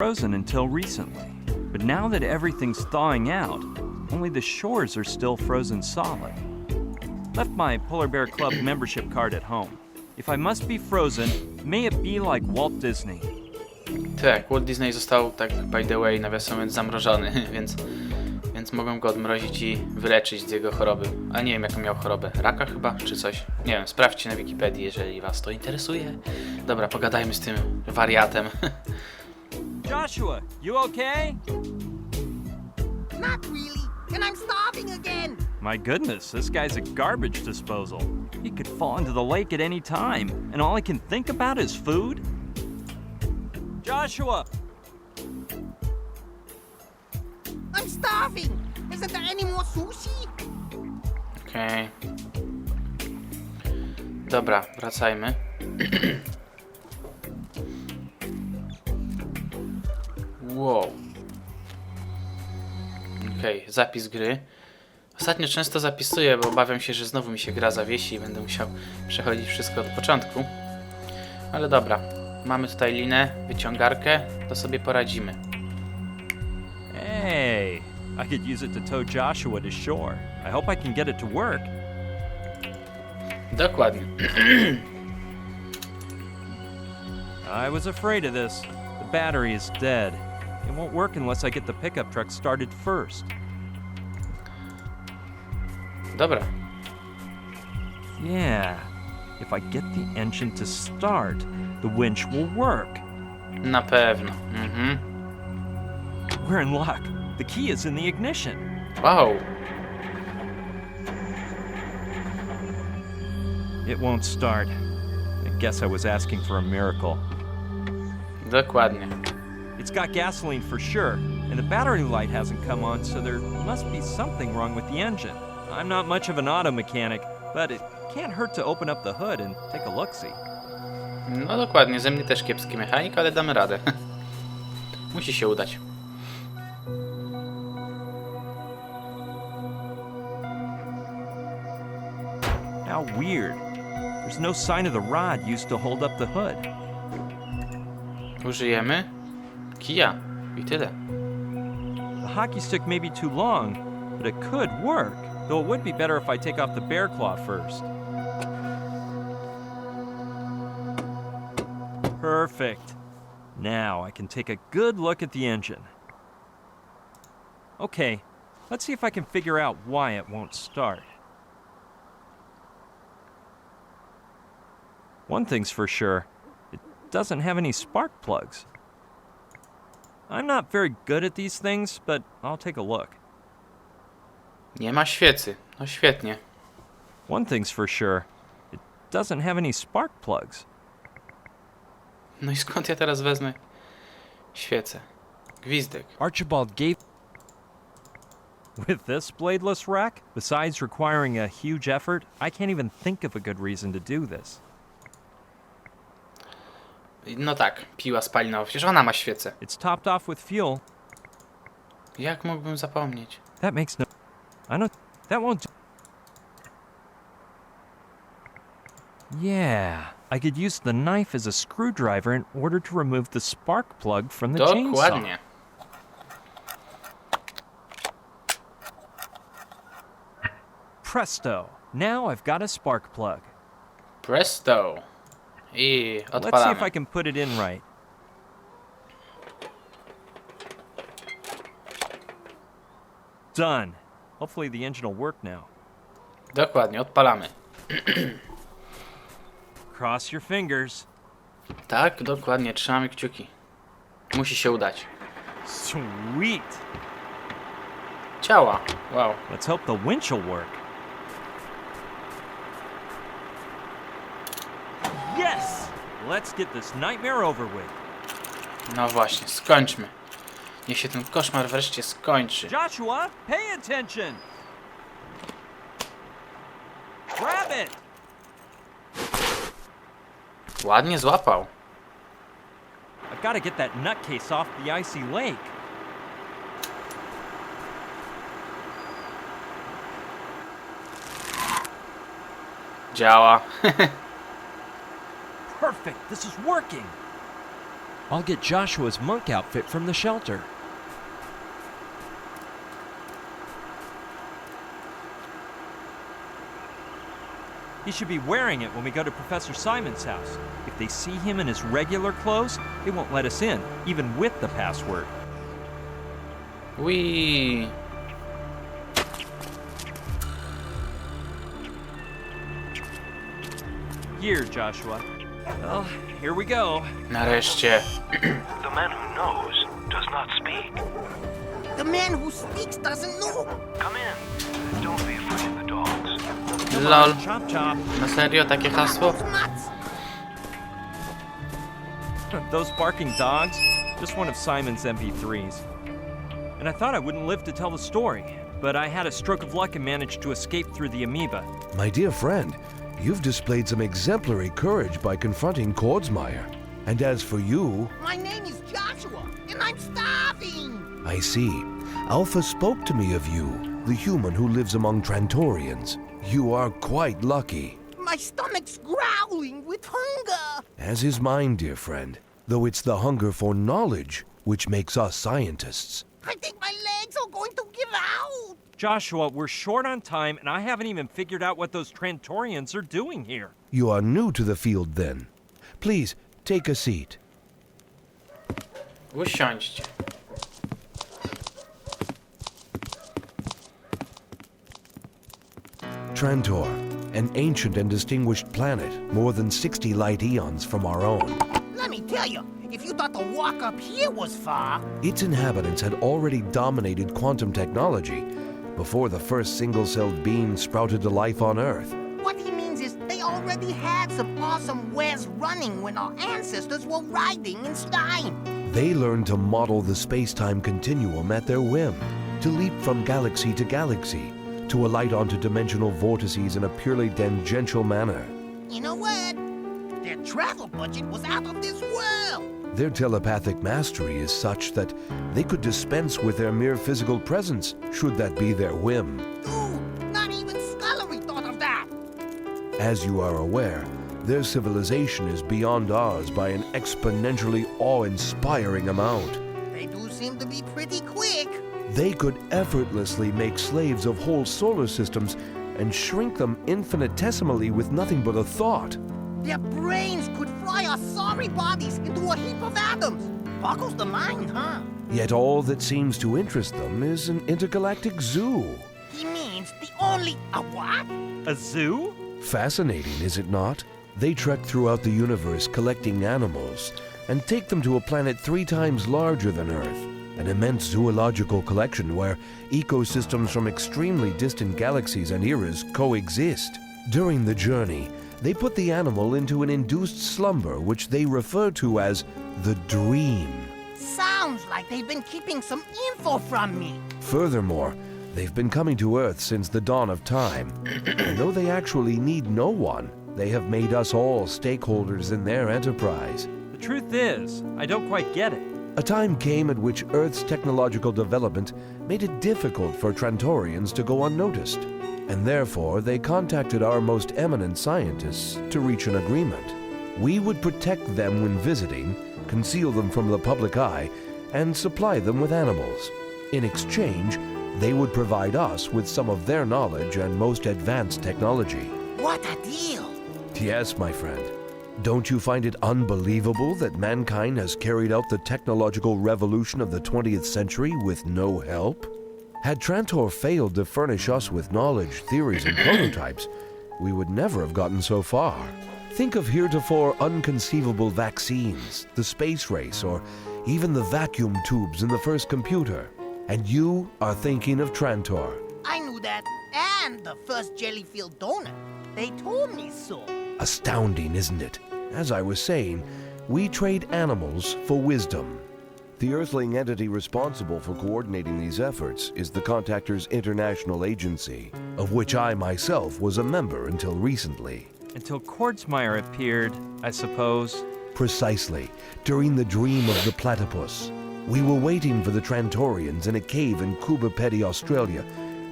Frozen until recently, but now that everything's thawing out, only the shores are still frozen solid. Left my Polar Bear Club membership card at home. If I must be frozen, may it be like Walt Disney. Tak, Walt Disney został, tak by the way, nawiasem mówiąc, zamrożony, więc mogą go odmrozić i wyleczyć z jego choroby. A nie wiem, jaką miał chorobę. Raka chyba, czy coś? Nie wiem, sprawdźcie na Wikipedii, jeżeli was to interesuje. Dobra, pogadajmy z tym wariatem. Joshua, you okay? Not really, and I'm starving again. My goodness, this guy's a garbage disposal. He could fall into the lake at any time, and all I can think about is food? Joshua! I'm starving. Isn't there any more sushi? Okej. Dobra, wracajmy. Wow. Okej, zapis gry. Ostatnio często zapisuję, bo obawiam się, że znowu mi się gra zawiesi i będę musiał przechodzić wszystko od początku. Ale dobra, mamy tutaj linę, wyciągarkę, to sobie poradzimy. Hey, I could use it to tow Joshua to shore. I hope I can get it to work. Dokładnie. I was afraid of this. The battery is dead. It won't work unless I get the pickup truck started first. Dobra. Yeah, if I get the engine to start, the winch will work. Na pewno. Mhm. We're in luck. The key is in the ignition. Wow. It won't start. I guess I was asking for a miracle. Dokładnie. It's got gasoline for sure, and the battery light hasn't come on, so there must be something wrong with the engine. I'm not much of an auto mechanic, but it can't hurt to open up the hood and take a look-see. No dokładnie, ze mnie też kiepski mechanik, ale damy radę. Musi się udać. How weird. There's no sign of the rod used to hold up the hood. Użyjemy kija i tyle. The hockey stick may be too long, but it could work, though it would be better if I take off the bear claw first. Perfect. Now I can take a good look at the engine. Okay, let's see if I can figure out why it won't start. One thing's for sure, it doesn't have any spark plugs. I'm not very good at these things, but I'll take a look. Nie ma świecy. No świetnie. One thing's for sure, it doesn't have any spark plugs. No i skąd ja teraz wezmę świecę? Gwizdek. Archibald gave... With this bladeless rack, besides requiring a huge effort, I can't even think of a good reason to do this. No tak, piła spalinowa. Przecież ona ma świecę. It's topped off with fuel. Jak mógłbym zapomnieć? That makes no... I don't... That won't do... Yeah, I could use the knife as a screwdriver in order to remove the spark plug from the chainsaw. Dokładnie. Presto! Now I've got a spark plug. Presto. I Let's see if I odpalamy. can put it in right. Done. Hopefully the engine will work now. Dokładnie, odpalamy. Cross your fingers. Tak, dokładnie, trzymamy kciuki. Musi się udać. Sweet. Ciała. Wow. Let's hope the winch will work. Yes! Let's get this nightmare over with. No właśnie, skończmy. Niech się ten koszmar wreszcie skończy. Joshua, pay attention! Grab it! Ładnie złapał. I've got to get that nutcase off the icy lake. Działa. Perfect, this is working. I'll get Joshua's monk outfit from the shelter. He should be wearing it when we go to Professor Simon's house. If they see him in his regular clothes, they won't let us in, even with the password. Whee! Here, Joshua. Well, here we go. Nareszcie. The man who knows does not speak. The man who speaks doesn't know. Come in. Don't be afraid of the dogs. Lol. Chop chop. Na serio? Takie hasło? Nuts. Those barking dogs, just one of Simon's MP3s. And I thought I wouldn't live to tell the story, but I had a stroke of luck and managed to escape through the amoeba. My dear friend, you've displayed some exemplary courage by confronting Kordsmeyer. And as for you, My name is Joshua, and I'm starving. I see. Alpha spoke to me of you, the human who lives among Trantorians. You are quite lucky. My stomach's growling with hunger. As is mine, dear friend, though it's the hunger for knowledge which makes us scientists. I think my legs are going to give out. Joshua, we're short on time, and I haven't even figured out what those Trantorians are doing here. You are new to the field then. Please, take a seat. Usiądźcie. Trantor, an ancient and distinguished planet, more than 60 light eons from our own. Let me tell you, if you thought the walk up here was far, Its inhabitants had already dominated quantum technology before the first single-celled being sprouted to life on Earth. what he means is they already had some awesome wares running when our ancestors were riding in time. They learned to model the space-time continuum at their whim, to leap from galaxy to galaxy, to alight onto dimensional vortices in a purely tangential manner. You know what? Their travel budget was out of this world. Their telepathic mastery is such that they could dispense with their mere physical presence, should that be their whim. Dude, not even Scullery thought of that. As you are aware, their civilization is beyond ours by an exponentially awe-inspiring amount. They do seem to be pretty quick. They could effortlessly make slaves of whole solar systems and shrink them infinitesimally with nothing but a thought. Their brains could fry our sorry bodies into a heap of atoms. Boggles the mind, huh? Yet all that seems to interest them is an intergalactic zoo. He means the only... A what? A zoo? Fascinating, is it not? They trek throughout the universe collecting animals and take them to a planet 3 times larger than Earth. An immense zoological collection where ecosystems from extremely distant galaxies and eras coexist. During the journey, they put the animal into an induced slumber which they refer to as the dream. Sounds like they've been keeping some info from me. Furthermore, they've been coming to Earth since the dawn of time. And though they actually need no one, they have made us all stakeholders in their enterprise. The truth is, I don't quite get it. A time came at which Earth's technological development made it difficult for Trantorians to go unnoticed, and therefore they contacted our most eminent scientists to reach an agreement. We would protect them when visiting, conceal them from the public eye, and supply them with animals. In exchange, they would provide us with some of their knowledge and most advanced technology. What a deal. Yes, my friend. Don't you find it unbelievable that mankind has carried out the technological revolution of the 20th century with no help? Had Trantor failed to furnish us with knowledge, theories, and prototypes, we would never have gotten so far. Think of heretofore unconceivable vaccines, the space race, or even the vacuum tubes in the first computer. And you are thinking of Trantor. I knew that. And the first jelly-filled donut. They told me so. Astounding, isn't it? As I was saying, we trade animals for wisdom. The Earthling entity responsible for coordinating these efforts is the Contactors International Agency, of which I myself was a member until recently. Until Kordsmeyer appeared, I suppose. Precisely, during the dream of the platypus. We were waiting for the Trantorians in a cave in Kubapedi, Australia,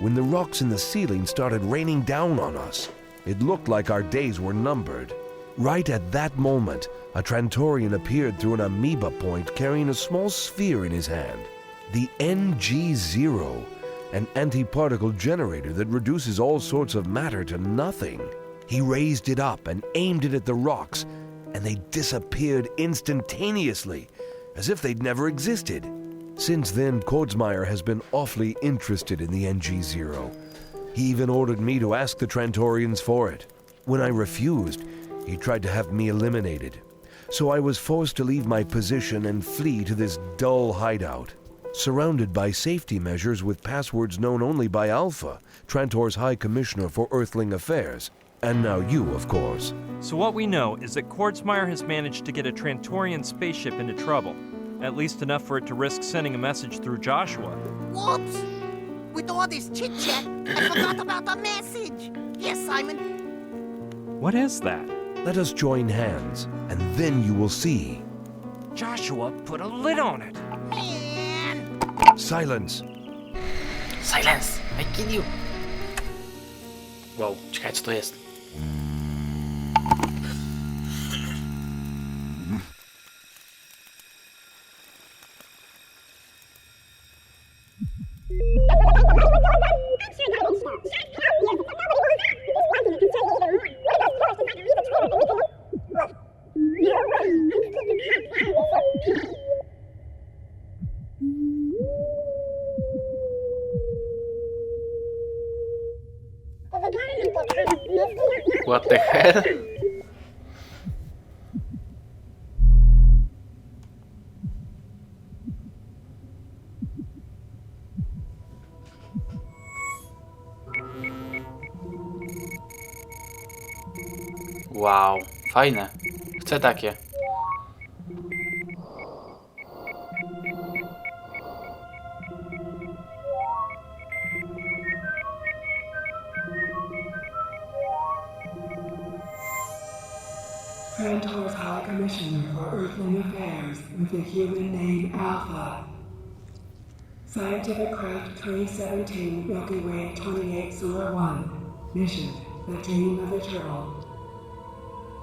when the rocks in the ceiling started raining down on us. It looked like our days were numbered. Right at that moment, a Trantorian appeared through an amoeba point carrying a small sphere in his hand. The NG-0, an antiparticle generator that reduces all sorts of matter to nothing. He raised it up and aimed it at the rocks, and they disappeared instantaneously, as if they'd never existed. Since then, Kordsmeyer has been awfully interested in the NG-0. He even ordered me to ask the Trantorians for it. When I refused, he tried to have me eliminated. So I was forced to leave my position and flee to this dull hideout, surrounded by safety measures with passwords known only by Alpha, Trantor's High Commissioner for Earthling Affairs, and now you, of course. So what we know is that Kordsmeyer has managed to get a Trantorian spaceship into trouble. At least enough for it to risk sending a message through Joshua. Whoops! With all this chit-chat, I forgot about the message. Yes, Simon. What is that? Let us join hands, and then you will see. Joshua put a lid on it. Man! Silence! Silence! I kill you! Wow, czekaj, co to jest? What the hell? Wow, fajne. Chcę takie. Trantor's High Commissioner for Earthling Affairs with the human name Alpha. Scientific Craft 317, Milky Way 28 Solar 1. Mission, The Dream of the Turtle.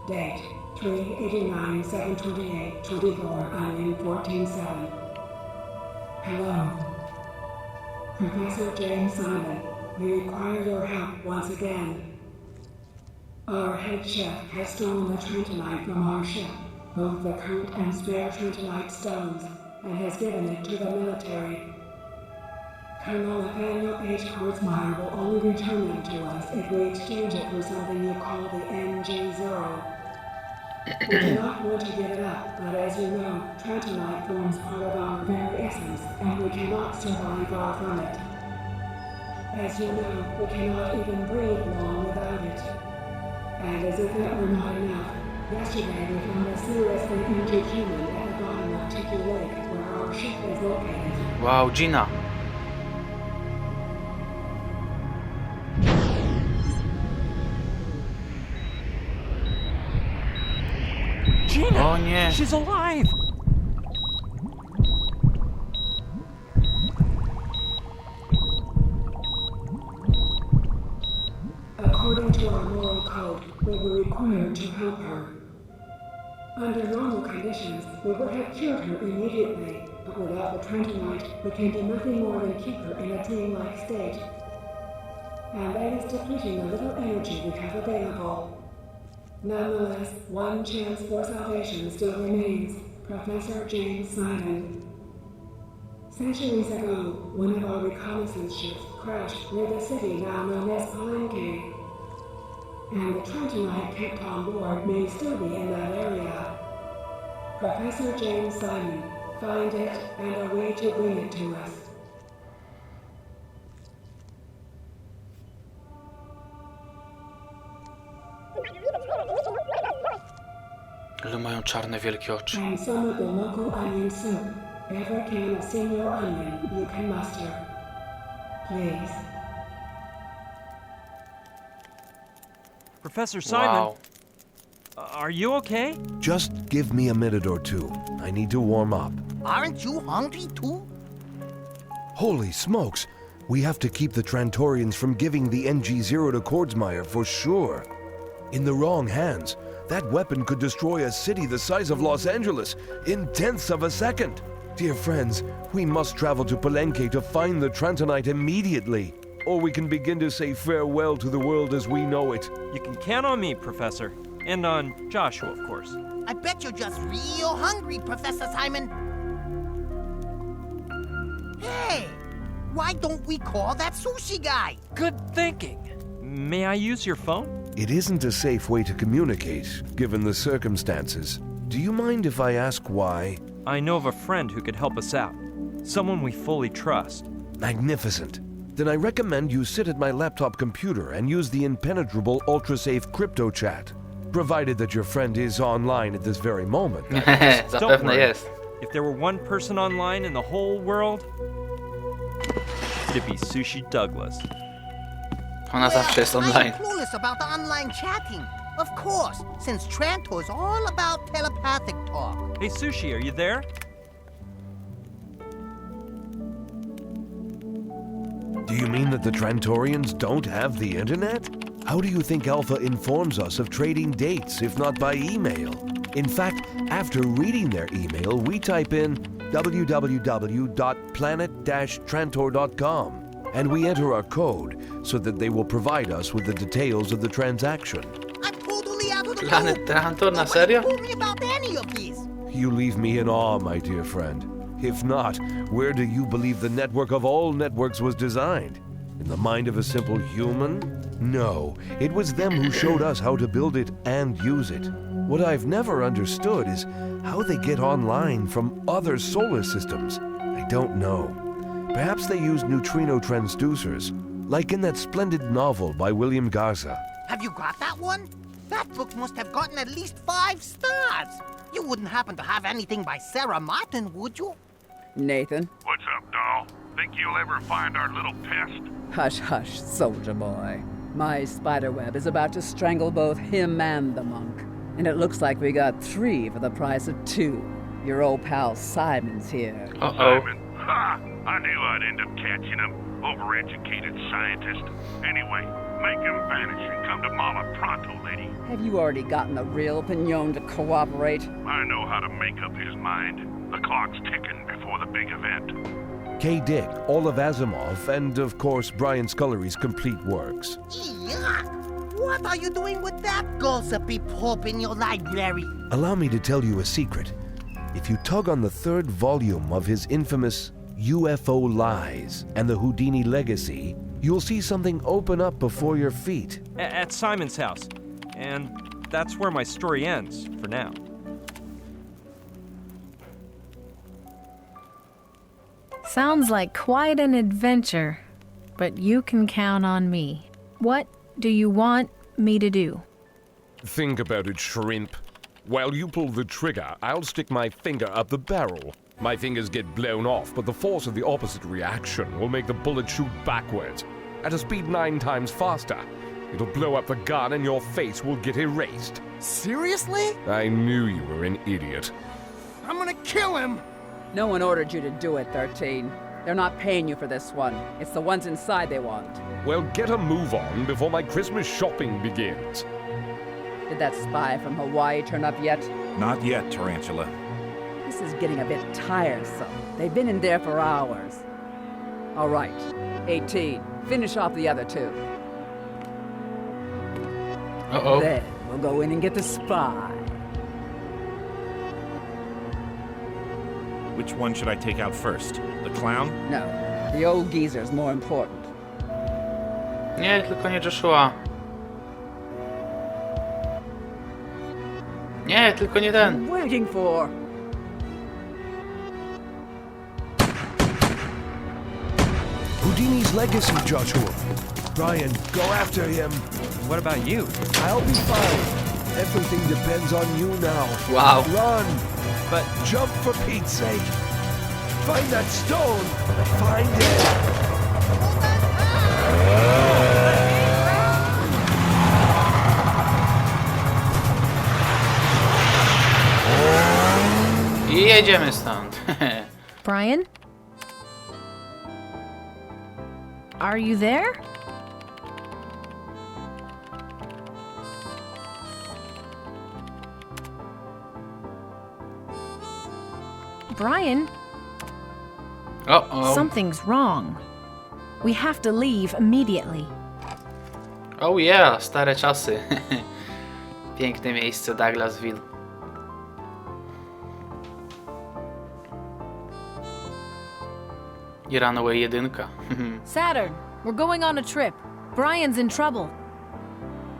Date, 389-728-24, Island 14-7. Hello. Professor James Simon, we require your help once again. Our head chef has stolen the Trentonite from our ship, both the current and spare Trentonite stones, and has given it to the military. Colonel Nathaniel H. Kordsmeyer will only return them to us if we exchange it for something you call the NG-0. We do not want to give it up, but as you know, Trentonite forms part of our very essence, and we cannot survive far from it. As you know, we cannot even breathe long without it. And as if that were not enough, yesterday we found a seriously injured human at the bottom of Tiki Lake, where our ship is located. Wow, Gina. Gina! Oh nie! She's alive! According to our moral code, we were required to help her. Under normal conditions, we would have cured her immediately, but without the Trentonite, we can do nothing more than keep her in a dreamlike state. And that is depleting the little energy we have available. Nonetheless, one chance for salvation still remains. Professor James Simon. Centuries ago, one of our reconnaissance ships crashed near the city now known as Palenque. And the Trentonite kept on board may still be in that area. Professor James Simon, find it and a way to bring it to us. Ale mają czarne wielkie oczy. And some of the local onion soup. Every can of senior onion you can muster. Please. Professor Simon, Wow. Are you okay? Just give me a minute or two. I need to warm up. Aren't you hungry too? Holy smokes! We have to keep the Trantorians from giving the NG-0 to Kordsmeyer for sure. In the wrong hands, That weapon could destroy a city the size of Los Angeles in tenths of a second. Dear friends, we must travel to Palenque to find the Trantonite immediately, or we can begin to say farewell to the world as we know it. You can count on me, Professor. And on Joshua, of course. I bet you're just real hungry, Professor Simon. Hey, why don't we call that sushi guy? Good thinking. May I use your phone? It isn't a safe way to communicate, given the circumstances. Do you mind if I ask why? I know of a friend who could help us out. Someone we fully trust. Magnificent. Then I recommend you sit at my laptop computer and use the impenetrable ultra-safe crypto chat. Provided that your friend is online at this very moment. Zapewne worry. jest. If there were one person online in the whole world, it'd be Sushi Douglas. Ona zawsze jest I'm online. clueless about the online chatting. Of course, since Trantor's all about telepathic talk. Hey, Sushi, are you there? Do you mean that the Trantorians don't have the internet? How do you think Alpha informs us of trading dates, if not by email? In fact, after reading their email, we type in www.planet-trantor.com and we enter our code so that they will provide us with the details of the transaction. I'm totally out of the Planet loop. Trantor, na Nobody serio? told me about any of these. You leave me in awe, my dear friend. If not, where do you believe the network of all networks was designed? In the mind of a simple human? No, it was them who showed us how to build it and use it. What I've never understood is how they get online from other solar systems. I don't know. Perhaps they use neutrino transducers, like in that splendid novel by William Garza. Have you got that one? That book must have gotten at least 5 stars. You wouldn't happen to have anything by Sarah Martin, would you? Nathan? What's up, doll? Think you'll ever find our little pest? Hush, hush, soldier boy. My spiderweb is about to strangle both him and the monk. And it looks like we got 3 for the price of 2. Your old pal Simon's here. Uh-oh. Simon. Ha! I knew I'd end up catching him. Overeducated scientist. Anyway, make him vanish and come to Mala pronto, lady. Have you already gotten the real Pignon to cooperate? I know how to make up his mind. The clock's ticking before the big event. K. Dick, Olive Asimov, and of course Brian Scullery's complete works. Yuck! What are you doing with that gossipy pulp in your library? Allow me to tell you a secret. If you tug on the 3rd volume of his infamous UFO Lies and the Houdini Legacy, you'll see something open up before your feet. At Simon's house. And that's where my story ends, for now. Sounds like quite an adventure, but you can count on me. What do you want me to do? Think about it, shrimp. While you pull the trigger, I'll stick my finger up the barrel. My fingers get blown off, but the force of the opposite reaction will make the bullet shoot backwards, at a speed 9 times faster. It'll blow up the gun and your face will get erased. Seriously? I knew you were an idiot. I'm gonna kill him! No one ordered you to do it, 13. They're not paying you for this one. It's the ones inside they want. Well, get a move on before my Christmas shopping begins. Did that spy from Hawaii turn up yet? Not yet, Tarantula. This is getting a bit tiresome. They've been in there for hours. All right, 18. Finish off the other 2. Uh-oh. Then we'll go in and get the spy. Which one should I take out first? The clown? No, the old geezer's more important. Nie, tylko nie Joshua. Nie, tylko nie ten. Waiting for. Houdini's legacy, Joshua. Brian, go after him. What about you? I'll be fine. Everything depends on you now. Wow. Run! But Jump for Pete's sake! Find that stone! Find it! I jedziemy stąd. Brian? Are you there? Brian, O. something's wrong. We have to leave immediately. Oh yeah, stare czasy. Piękne miejsce Douglasville. I Runaway 1. Saturn, we're going on a trip. Brian's in trouble.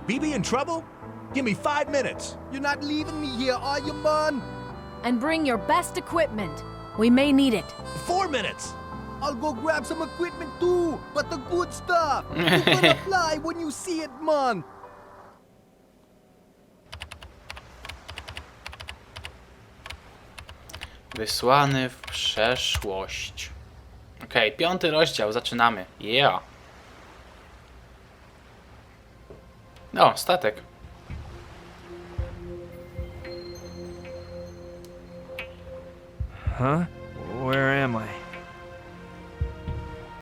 BB in trouble? Give me 5 minutes. You're not leaving me here, are you, man? And bring your best equipment. We may need it. 4 minutes. I'll go grab some equipment too, but the good stuff. You're gonna fly when you see it, man. Wysłany w przeszłość. Okej, 5. rozdział, zaczynamy. Yeah. O, statek. Huh? Where am I?